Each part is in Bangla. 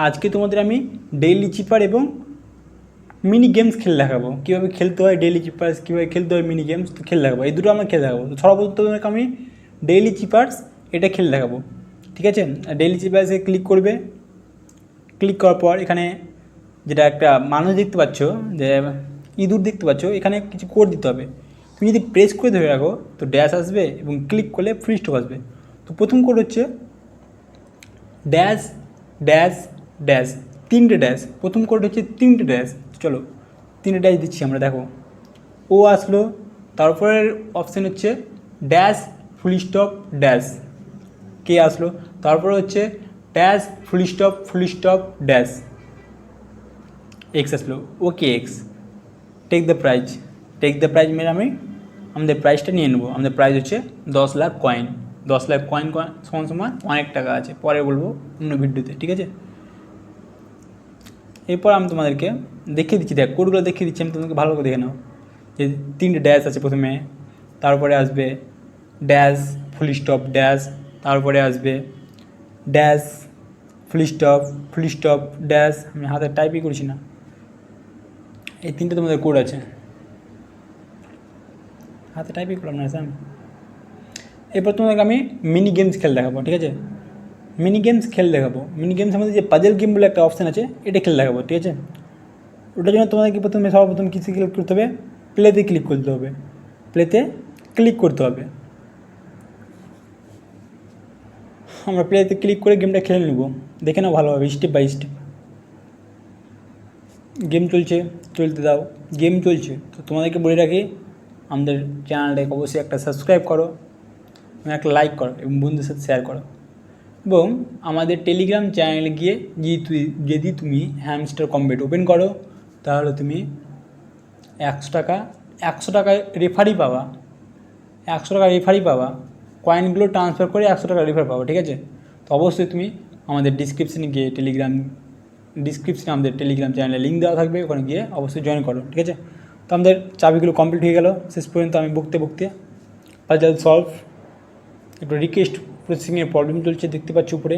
আজকে তোমাদের আমি ডেইলি চিপার এবং মিনি গেমস খেলে দেখাবো, কীভাবে খেলতে হয় ডেইলি চিপার্স, কীভাবে খেলতে হয় মিনি গেমস, তো খেলে দেখাবো। এই দুটো আমরা খেলে দেখাবো। তো সর্বপ্রথম তোমাকে আমি ডেইলি চিপার্স এটা খেলে দেখাবো, ঠিক আছে। ডেইলি চিপার্সে ক্লিক করবে। ক্লিক করার পর এখানে যেটা একটা মানুষ দেখতে পাচ্ছ, যে ইঁদুর দেখতে পাচ্ছ, এখানে কিছু কোড দিতে হবে। তুমি যদি প্রেস করে ধরে রাখো তো ড্যাশ আসবে এবং ক্লিক করলে ফ্রি স্টপ আসবে। তো প্রথম কোড হচ্ছে ড্যাশ ড্যাশ ড্যাশ, 3টে ড্যাশ। প্রথম কোড হচ্ছে 3টে ড্যাশ। চলো 3টে ড্যাশ দিচ্ছি আমরা, দেখো ও আসলো। তারপরের অপশান হচ্ছে ড্যাশ ফুল স্টপ ড্যাশ, কে আসলো। তারপরে হচ্ছে dash full stop dash, x আসলো। ওকে এক্স, টেক দ্য প্রাইজ মেরে আমাদের প্রাইসটা নিয়ে নেবো। আমাদের প্রাইস হচ্ছে 10 লাখ কয়েন। 10 লাখ কয়েন সমান অনেক টাকা আছে, পরে বলবো অন্য ভিডিওতে, ঠিক আছে। এরপর আমি তোমাদেরকে দেখিয়ে দিচ্ছি, দেখ কোডগুলো দেখিয়ে দিচ্ছি আমি, তোমাকে ভালো করে দেখে নাও। যে 3টে ড্যাশ আছে প্রথমে, তারপরে আসবে ড্যাশ ফুল স্টপ ড্যাশ, তারপরে আসবে ড্যাশ ফুল স্টপ ড্যাশ। আমি হাতে টাইপই করছি না, এই 3টে তোমাদের কোড আছে, হাতে টাইপই করলাম না স্যার। এরপর তোমাদেরকে আমি মিনি গেমস খেলে দেখাবো, ঠিক আছে। মিনি গেমস আমাদের যে পাজেল গেম বলে একটা অপশান আছে, এটা খেলে দেখাবো, ঠিক আছে। ওটার জন্য তোমাদেরকে সর্বপ্রথম কিছু ক্লিক করতে হবে, প্লেতে ক্লিক করতে হবে। আমরা প্লেতে ক্লিক করে গেমটা খেলে নেব, দেখে নাও ভালোভাবে স্টেপ বাই স্টেপ। গেম চলতে দাও। গেম চলছে তো তোমাদেরকে বলে রাখি, আমাদের চ্যানেলটাকে অবশ্যই একটা সাবস্ক্রাইব করো এবং একটা লাইক করো এবং বন্ধুদের সাথে শেয়ার করো। এবং আমাদের টেলিগ্রাম চ্যানেলে গিয়ে যদি তুমি হ্যামস্টার কম্বেট ওপেন করো, তাহলে তুমি 100 টাকা রেফারি পাবা। 100 টাকা রেফারি পাবা, কয়েনগুলো ট্রান্সফার করে 100 টাকা রেফার পাবো, ঠিক আছে। তো অবশ্যই তুমি আমাদের ডিসক্রিপশানে আমাদের টেলিগ্রাম চ্যানেলে লিঙ্ক দেওয়া থাকবে, ওখানে গিয়ে অবশ্যই জয়েন করো, ঠিক আছে। তো আমাদের চাবিগুলো কমপ্লিট হয়ে গেল। শেষ পর্যন্ত আমি বকতে পাজল সলভ। একটু রিকোয়েস্ট প্রসেসিংয়ের প্রবলেম চলছে, দেখতে পাচ্ছি উপরে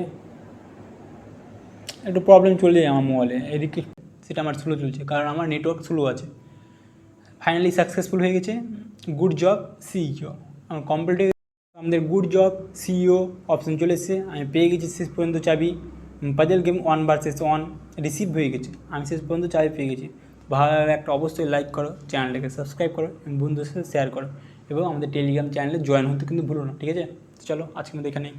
একটু প্রবলেম চলে আমার মোবাইলে। এই রিকোয়েস্ট সেটা আমার স্লো চলছে, কারণ আমার নেটওয়ার্ক স্লো আছে। ফাইনালি সাকসেসফুল হয়ে গেছে। গুড জব সিইও, আমার কমপ্লিট হয়ে গেছে। আমাদের গুড জব সিইও অপশান চলে এসেছে, আমি পেয়ে গেছি শেষ পর্যন্ত চাবি। পাজল গেম 1 vs 1 রিসিভ হয়ে গেছে, আমি শেষ পর্যন্ত চাবি পেয়ে গেছি। ভালো লাগলে একটা অবশ্যই লাইক করো, চ্যানেলটাকে সাবস্ক্রাইব করো এবং বন্ধুদের সাথে শেয়ার করো, এবং আমাদের টেলিগ্রাম চ্যানেলে জয়েন হতে কিন্তু ভুলো না, ঠিক আছে। চলো আজকের মধ্যে এখানেই।